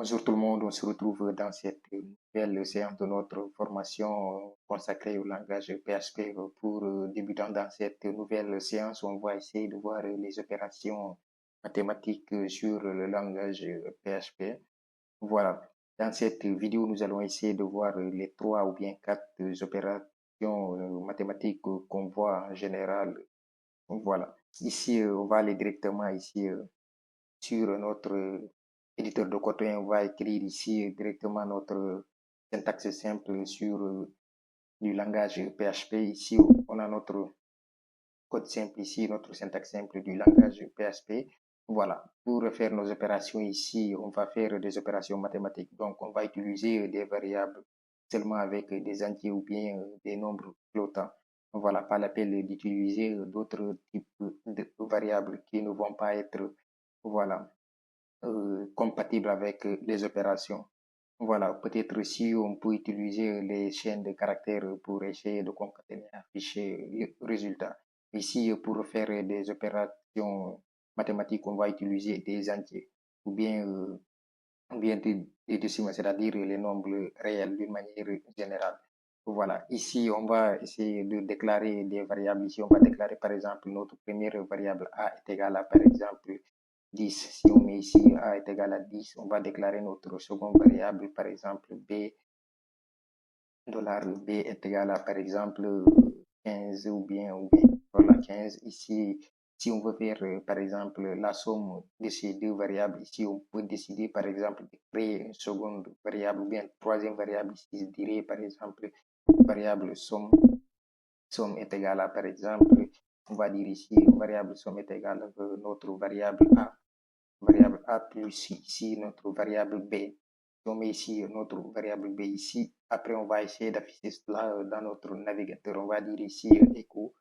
Bonjour tout le monde, on se retrouve dans cette nouvelle séance de notre formation consacrée au langage PHP pour débutants. Dans cette nouvelle séance, on va essayer de voir les opérations mathématiques sur le langage PHP. Voilà. Dans cette vidéo, nous allons essayer de voir les trois ou bien quatre opérations mathématiques qu'on voit en général. Voilà. Ici, on va aller directement ici sur notre éditeur de code. On va écrire ici directement notre syntaxe simple sur du langage PHP. Ici, on a notre code simple ici, notre syntaxe simple du langage PHP. Voilà. Pour faire nos opérations ici, on va faire des opérations mathématiques. Donc, on va utiliser des variables seulement avec des entiers ou bien des nombres flottants. Voilà, pas la peine d'utiliser d'autres types de variables qui ne vont pas être, voilà, compatible avec les opérations. Voilà, peut-être si on peut utiliser les chaînes de caractères pour essayer de concaténer, afficher le résultat. Ici, pour faire des opérations mathématiques, on va utiliser des entiers ou bien des décimaux, c'est-à-dire les nombres réels d'une manière générale. Voilà, ici, on va essayer de déclarer des variables. Ici, on va déclarer, par exemple, notre première variable A est égale à, par exemple, 10. Si on met ici A est égal à 10, on va déclarer notre seconde variable, par exemple, B, $B est égal à, par exemple, 15 ou bien voilà, 15. Ici, si on veut faire, par exemple, la somme de ces deux variables, ici, on peut décider, par exemple, de créer une seconde variable ou bien une troisième variable. Ici, je dirais, par exemple, variable somme est égale à, par exemple, on va dire ici, variable somme est égale à notre variable A plus ici notre variable B. On met ici notre variable B ici. Après, on va essayer d'afficher cela dans notre navigateur. On va dire ici echo.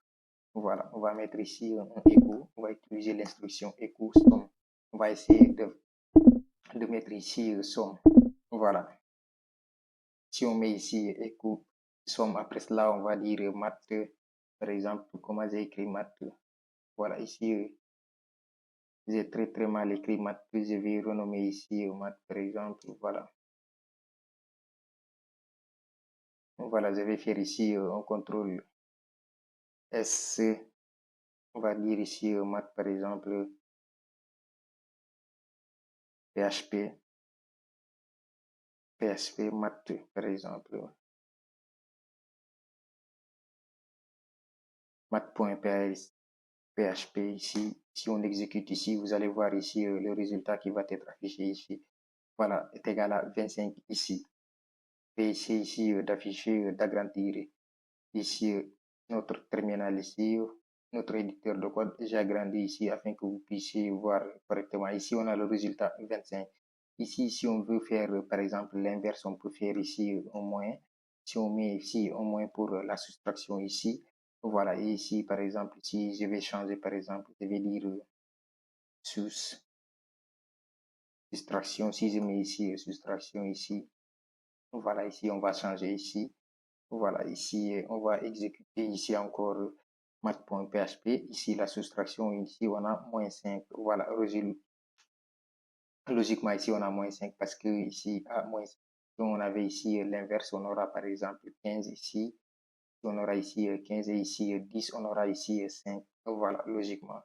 Voilà, on va mettre ici un echo. On va utiliser l'instruction echo somme. On va essayer de mettre ici somme. Voilà. Si on met ici echo somme, après cela, on va dire math. Par exemple, comment j'ai écrit math. Voilà, ici, j'ai très mal écrit math. Je vais renommer ici math, par exemple. Voilà. Voilà, je vais faire ici un contrôle S. On va dire ici math, par exemple, PHP, math, par exemple, math.php ici. Si on exécute ici, vous allez voir ici le résultat qui va être affiché ici. Voilà, est égal à 25 ici. Et ici d'afficher, d'agrandir ici notre terminal ici, notre éditeur de code. J'ai agrandi ici afin que vous puissiez voir correctement. Ici, on a le résultat 25. Ici, si on veut faire, par exemple, l'inverse, on peut faire ici un moins. Si on met ici un moins pour la soustraction ici, voilà. Et ici, par exemple, si je vais changer, par exemple, je vais dire soustraction. Si je mets ici soustraction ici, voilà, ici, on va changer ici. Voilà, ici, on va exécuter ici encore math.php. Ici, la soustraction, ici, on a moins 5. Voilà, logiquement, ici, on a moins 5 parce que ici, à moins 5, si on avait ici l'inverse, on aura par exemple 15 ici. On aura ici 15 et ici 10, on aura ici 5. Voilà, logiquement.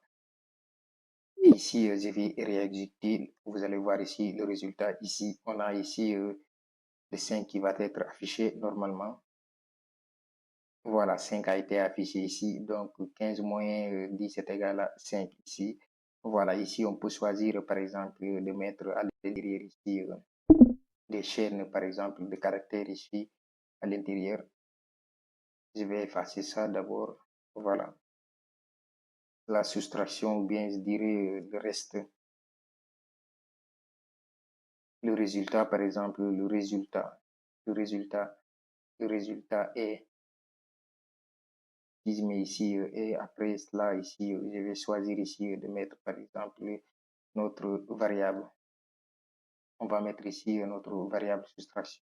Et ici, je vais réexécuter. Vous allez voir ici le résultat. Ici, on a ici le 5 qui va être affiché normalement. Voilà, 5 a été affiché ici. Donc, 15 moins 10 est égal à 5 ici. Voilà, ici, on peut choisir, par exemple, de mettre à l'intérieur ici des chaînes, par exemple, de caractères ici à l'intérieur. Je vais effacer ça d'abord. Voilà. La soustraction, ou bien je dirais le reste. Le résultat, par exemple, le résultat est, si je mets ici, et après cela, ici, je vais choisir ici de mettre, par exemple, notre variable. On va mettre ici notre variable soustraction.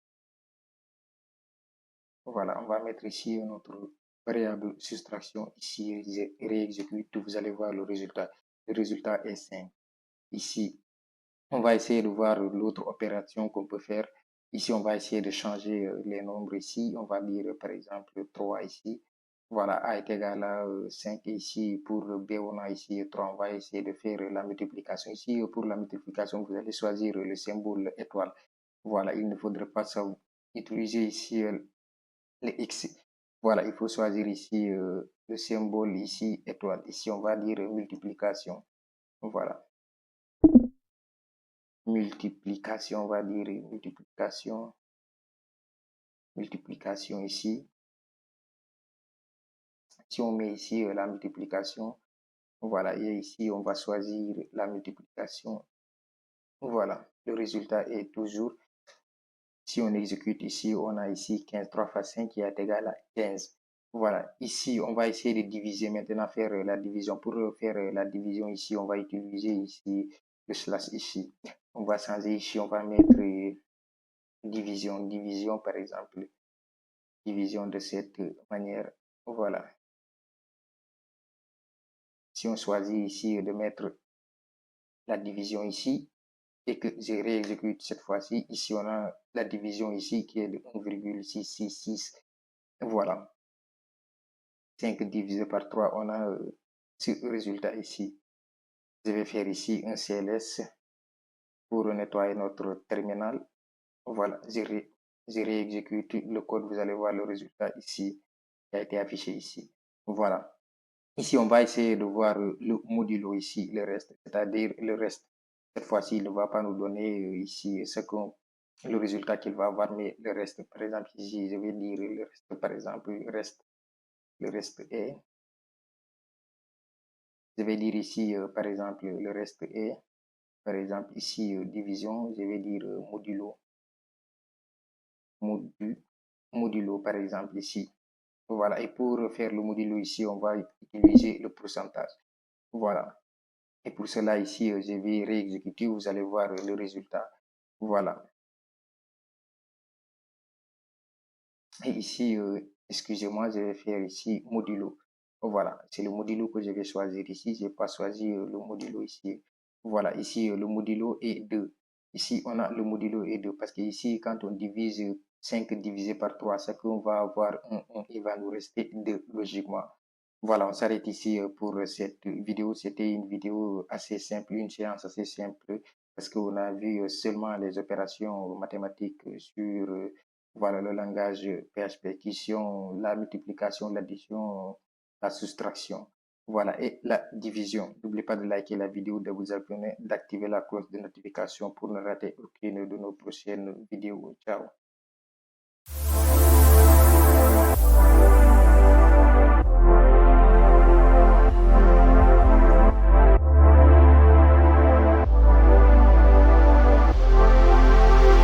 Voilà, on va mettre ici notre variable soustraction. Ici, je réexécute, vous allez voir le résultat. Le résultat est 5. Ici, On va essayer de voir l'autre opération qu'on peut faire. Ici, on va essayer de changer les nombres ici. On va dire, par exemple, 3 ici. Voilà, A est égal à 5 ici. Pour B, on a ici 3. On va essayer de faire la multiplication. Ici, pour la multiplication, vous allez choisir le symbole étoile. Voilà, il ne faudrait pas utiliser ici le X. Voilà, il faut choisir ici le symbole ici étoile. Ici, on va dire multiplication. Voilà. Multiplication, on va dire multiplication ici. Si on met ici la multiplication, voilà, et ici on va choisir la multiplication. Voilà, le résultat est toujours, si on exécute ici, on a ici 15, 3 fois 5 qui est égal à 15. Voilà, ici on va essayer de diviser maintenant, faire la division. Pour faire la division ici, on va utiliser ici le slash ici. On va changer ici, on va mettre division par exemple. Division de cette manière. Voilà. Si on choisit ici de mettre la division ici et que je réexécute cette fois-ci, ici on a la division ici qui est de 1,666. Voilà. 5 divisé par 3, on a ce résultat ici. Je vais faire ici un CLS pour nettoyer notre terminal. Voilà, je réexécute le code, vous allez voir le résultat ici qui a été affiché ici. Voilà. Ici, on va essayer de voir le modulo ici, le reste, c'est-à-dire le reste. Cette fois-ci, il ne va pas nous donner ici le résultat qu'il va avoir, mais le reste, par exemple, ici, je vais dire le reste, par exemple, le reste est, je vais dire ici, par exemple, le reste est, par exemple, ici, division, je vais dire modulo, par exemple, ici. Voilà, et pour faire le modulo ici, on va utiliser le pourcentage. Voilà. Et pour cela, ici, je vais réexécuter, vous allez voir le résultat. Voilà. Et ici, excusez-moi, je vais faire ici modulo. Voilà, c'est le modulo que je vais choisir ici. Je n'ai pas choisi le modulo ici. Voilà, ici, le modulo est 2. Ici, on a le modulo est 2 parce que ici, quand on divise 5 divisé par 3, c'est qu'on va avoir 1, il va nous rester 2 logiquement. Voilà, on s'arrête ici pour cette vidéo. C'était une vidéo assez simple, une séance assez simple parce qu'on a vu seulement les opérations mathématiques sur voilà, le langage PHP qui sont la multiplication, l'addition, la soustraction. Voilà, et la division. N'oubliez pas de liker la vidéo, de vous abonner, d'activer la cloche de notification pour ne rater aucune de nos prochaines vidéos. Ciao.